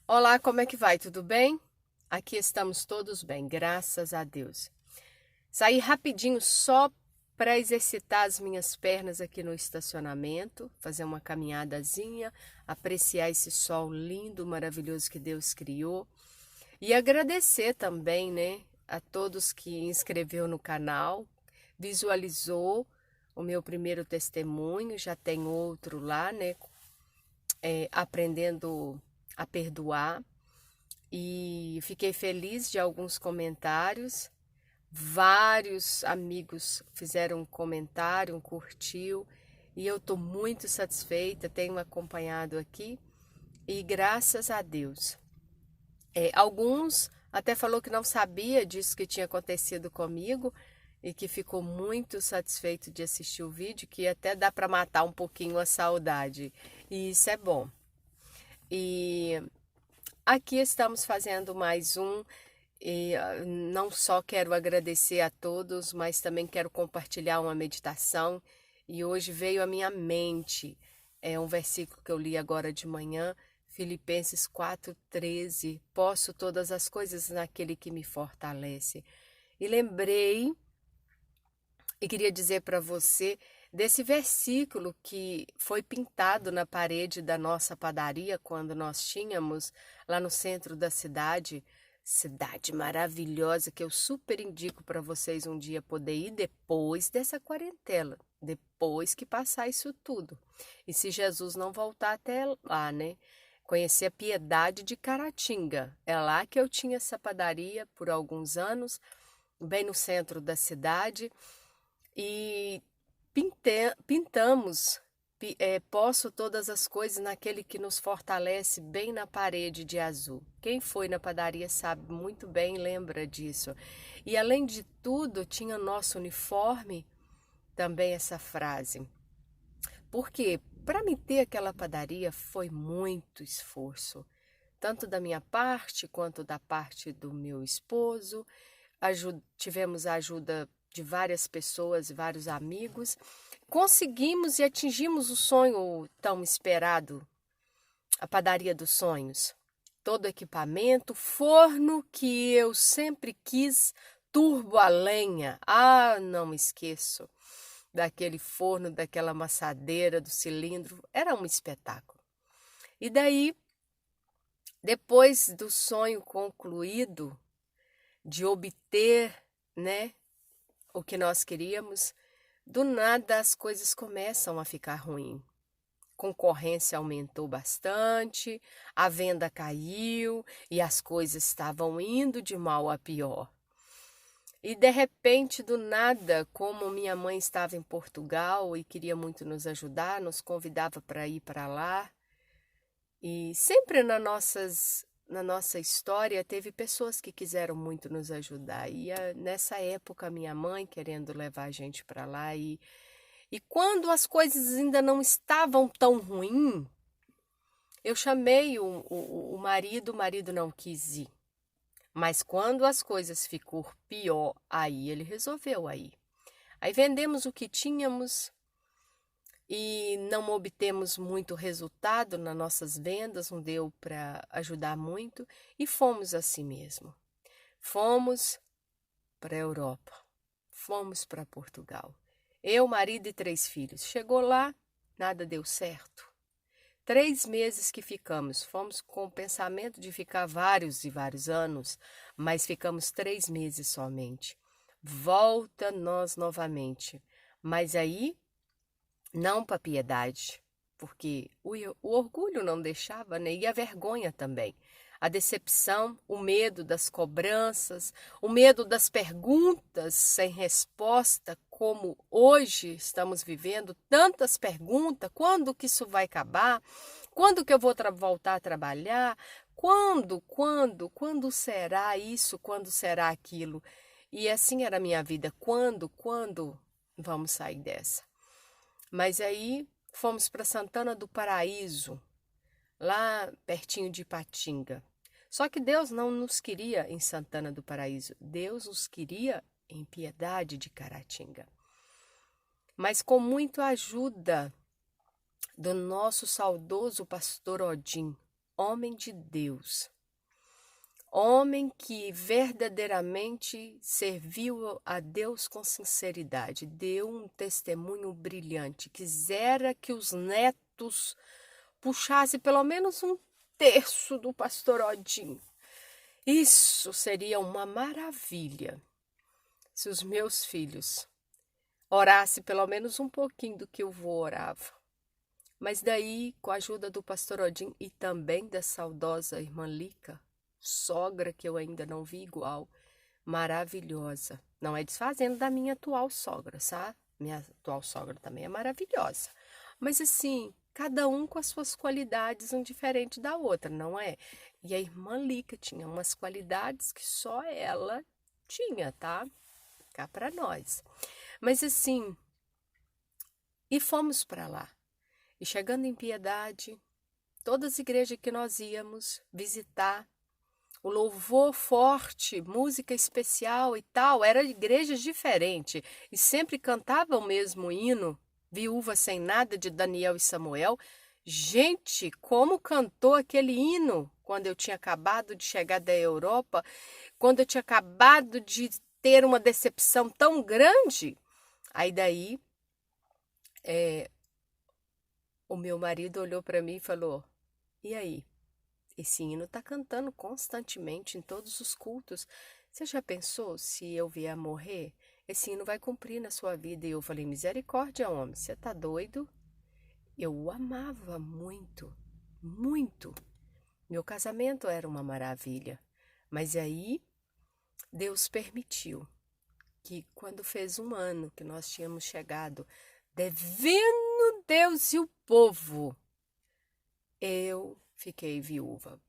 Olá, como é que vai? Tudo bem? Aqui estamos todos bem, graças a Deus. Saí rapidinho só para exercitar as minhas pernas aqui no estacionamento, fazer uma caminhadazinha, apreciar esse sol lindo, maravilhoso que Deus criou e agradecer também, né, a todos que inscreveu no canal, visualizou o meu primeiro testemunho, já tem outro lá, né, aprendendo a perdoar. E fiquei feliz de alguns comentários. Vários amigos fizeram um comentário, um curtiu, e eu estou muito satisfeita, tenho acompanhado aqui, e graças a Deus. Alguns até falou que não sabia disso que tinha acontecido comigo e que ficou muito satisfeito de assistir o vídeo, que até dá para matar um pouquinho a saudade, e isso é bom. E aqui estamos fazendo mais um. E não só quero agradecer a todos, mas também quero compartilhar uma meditação. E hoje veio à minha mente um versículo que eu li agora de manhã, Filipenses 4:13. Posso todas as coisas naquele que me fortalece. E lembrei e queria dizer para você desse versículo que foi pintado na parede da nossa padaria quando nós tínhamos lá no centro da cidade. Cidade maravilhosa que eu super indico para vocês um dia poder ir depois dessa quarentena, depois que passar isso tudo. E se Jesus não voltar até lá, né? Conhecer a Piedade de Caratinga. É lá que eu tinha essa padaria por alguns anos, bem no centro da cidade. E pintamos, posso todas as coisas naquele que nos fortalece, bem na parede de azul. Quem foi na padaria sabe muito bem, lembra disso. E além de tudo, tinha nosso uniforme também essa frase. Porque para me ter aquela padaria foi muito esforço, tanto da minha parte quanto da parte do meu esposo. Tivemos a ajuda de várias pessoas, vários amigos. Conseguimos e atingimos o sonho tão esperado, a padaria dos sonhos. Todo equipamento, forno que eu sempre quis, turbo a lenha. Ah, não me esqueço daquele forno, daquela amassadeira, do cilindro. Era um espetáculo. E daí, depois do sonho concluído, de obter, né, o que nós queríamos, do nada as coisas começam a ficar ruim. Concorrência aumentou bastante, a venda caiu e as coisas estavam indo de mal a pior. E de repente, do nada, como minha mãe estava em Portugal e queria muito nos ajudar, nos convidava para ir para lá. E sempre na nossa história teve pessoas que quiseram muito nos ajudar. E nessa época, minha mãe querendo levar a gente para lá. E quando as coisas ainda não estavam tão ruins, eu chamei o marido não quis ir. Mas quando as coisas ficou pior, aí ele resolveu aí. Aí vendemos o que tínhamos e não obtemos muito resultado nas nossas vendas, não deu para ajudar muito e fomos assim mesmo. Fomos para a Europa, fomos para Portugal. Eu, marido e 3 filhos. Chegou lá, nada deu certo. 3 meses que ficamos, fomos com o pensamento de ficar vários e vários anos, mas ficamos 3 meses somente. Volta nós novamente. Mas aí, não para piedade, porque o orgulho não deixava, né? E a vergonha também. A decepção, o medo das cobranças, o medo das perguntas sem resposta, como hoje estamos vivendo, tantas perguntas, quando que isso vai acabar? Quando que eu vou voltar a trabalhar? Quando será isso? Quando será aquilo? E assim era a minha vida. Quando vamos sair dessa? Mas aí fomos para Santana do Paraíso, lá pertinho de Ipatinga. Só que Deus não nos queria em Santana do Paraíso, Deus nos queria em Piedade de Caratinga. Mas com muita ajuda do nosso saudoso pastor Odim, homem de Deus. Homem que verdadeiramente serviu a Deus com sinceridade, deu um testemunho brilhante, quisera que os netos puxassem pelo menos um terço do pastor Odin. Isso seria uma maravilha, se os meus filhos orassem pelo menos um pouquinho do que o vô orava. Mas daí, com a ajuda do pastor Odin e também da saudosa irmã Lica, sogra que eu ainda não vi igual, maravilhosa. Não é desfazendo da minha atual sogra, sabe? Minha atual sogra também é maravilhosa. Mas assim, cada um com as suas qualidades, um diferente da outra, não é? E a irmã Lica tinha umas qualidades que só ela tinha, tá? Cá para nós. Mas assim, e fomos para lá. E chegando em Piedade, todas as igrejas que nós íamos visitar, o louvor forte, música especial e tal, eram igrejas diferentes. E sempre cantava o mesmo hino, Viúva Sem Nada, de Daniel e Samuel. Gente, como cantou aquele hino quando eu tinha acabado de chegar da Europa, quando eu tinha acabado de ter uma decepção tão grande. Aí daí, o meu marido olhou para mim e falou, e aí? Esse hino está cantando constantemente em todos os cultos. Você já pensou se eu vier a morrer? Esse hino vai cumprir na sua vida. E eu falei, misericórdia, homem, você está doido? Eu o amava muito, muito. Meu casamento era uma maravilha. Mas aí, Deus permitiu que quando fez 1 ano que nós tínhamos chegado, devendo Deus e o povo, eu fiquei viúva.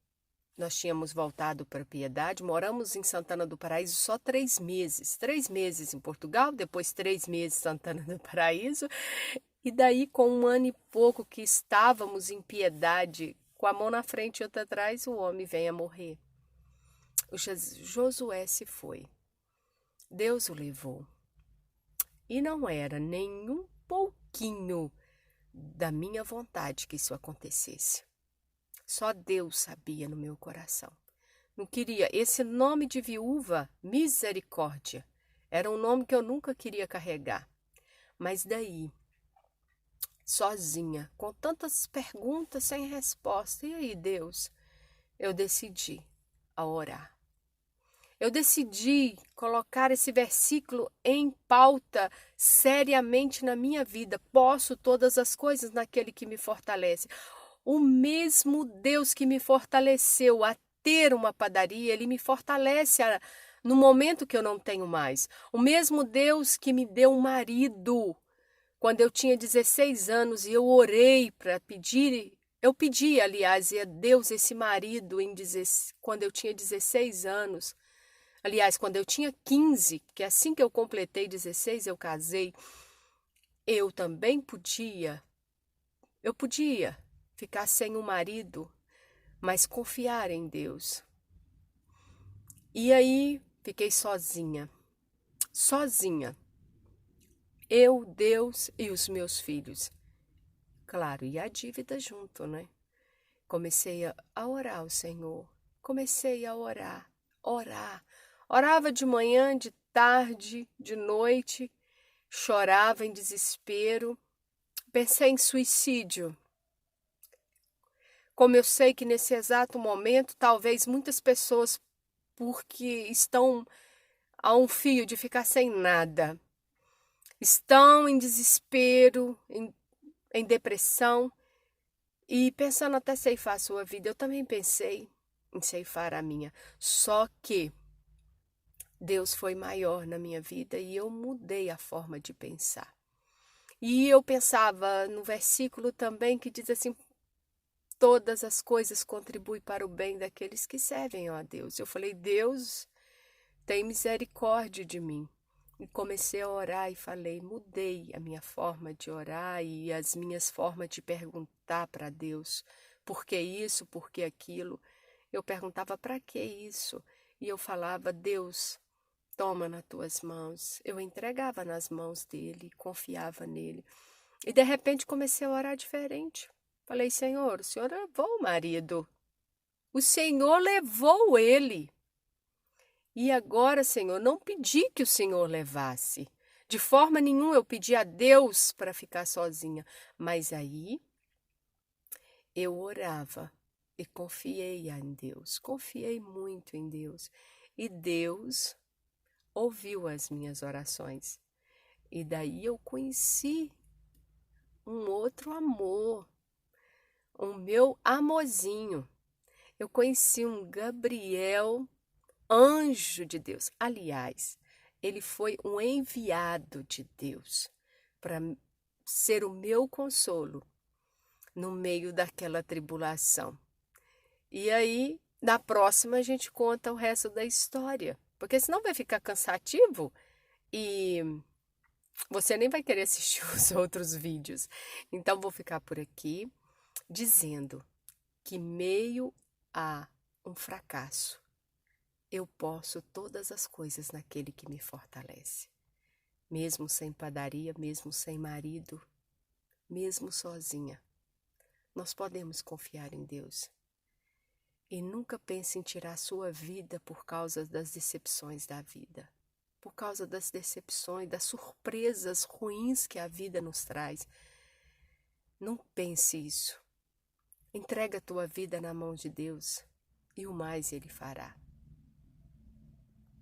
Nós tínhamos voltado para Piedade, moramos em Santana do Paraíso só 3 meses. 3 meses em Portugal, depois 3 meses em Santana do Paraíso. E daí, com 1 ano e pouco que estávamos em Piedade, com a mão na frente e outra atrás, o homem vem a morrer. O Josué se foi. Deus o levou. E não era nem um pouquinho da minha vontade que isso acontecesse. Só Deus sabia no meu coração. Não queria. Esse nome de viúva, misericórdia, era um nome que eu nunca queria carregar. Mas daí, sozinha, com tantas perguntas sem resposta, e aí, Deus, eu decidi a orar. Eu decidi colocar esse versículo em pauta seriamente na minha vida. Posso todas as coisas naquele que me fortalece. O mesmo Deus que me fortaleceu a ter uma padaria, Ele me fortalece no momento que eu não tenho mais. O mesmo Deus que me deu um marido quando eu tinha 16 anos e eu orei para pedir, eu pedi, aliás, a Deus esse marido quando eu tinha 16 anos. Aliás, quando eu tinha 15, que assim que eu completei 16 eu casei, eu também podia ficar sem um marido, mas confiar em Deus. E aí fiquei sozinha. Eu, Deus e os meus filhos. Claro, e a dívida junto, né? Comecei a orar ao Senhor. Comecei a orar. Orava de manhã, de tarde, de noite. Chorava em desespero. Pensei em suicídio. Como eu sei que nesse exato momento, talvez muitas pessoas, porque estão a um fio de ficar sem nada, estão em desespero, em depressão e pensando até ceifar a sua vida. Eu também pensei em ceifar a minha. Só que Deus foi maior na minha vida e eu mudei a forma de pensar. E eu pensava no versículo também que diz assim, todas as coisas contribuem para o bem daqueles que servem a Deus. Eu falei, Deus, tem misericórdia de mim. E comecei a orar e falei, mudei a minha forma de orar e as minhas formas de perguntar para Deus. Por que isso, por que aquilo? Eu perguntava, para que isso? E eu falava, Deus, toma nas tuas mãos. Eu entregava nas mãos dele, confiava nele. E de repente comecei a orar diferente. Falei, Senhor, o Senhor levou o marido. O Senhor levou ele. E agora, Senhor, não pedi que o Senhor levasse. De forma nenhuma eu pedi a Deus para ficar sozinha. Mas aí eu orava e confiei em Deus. Confiei muito em Deus. E Deus ouviu as minhas orações. E daí eu conheci um outro amor, o meu amorzinho. Eu conheci um Gabriel, anjo de Deus. Aliás, ele foi um enviado de Deus para ser o meu consolo no meio daquela tribulação. E aí, na próxima, a gente conta o resto da história, porque senão vai ficar cansativo e você nem vai querer assistir os outros vídeos. Então, vou ficar por aqui dizendo que, meio a um fracasso, eu posso todas as coisas naquele que me fortalece. Mesmo sem padaria, mesmo sem marido, mesmo sozinha, nós podemos confiar em Deus. E nunca pense em tirar sua vida por causa das decepções da vida. Por causa das decepções, das surpresas ruins que a vida nos traz. Não pense isso. Entrega a tua vida na mão de Deus e o mais Ele fará.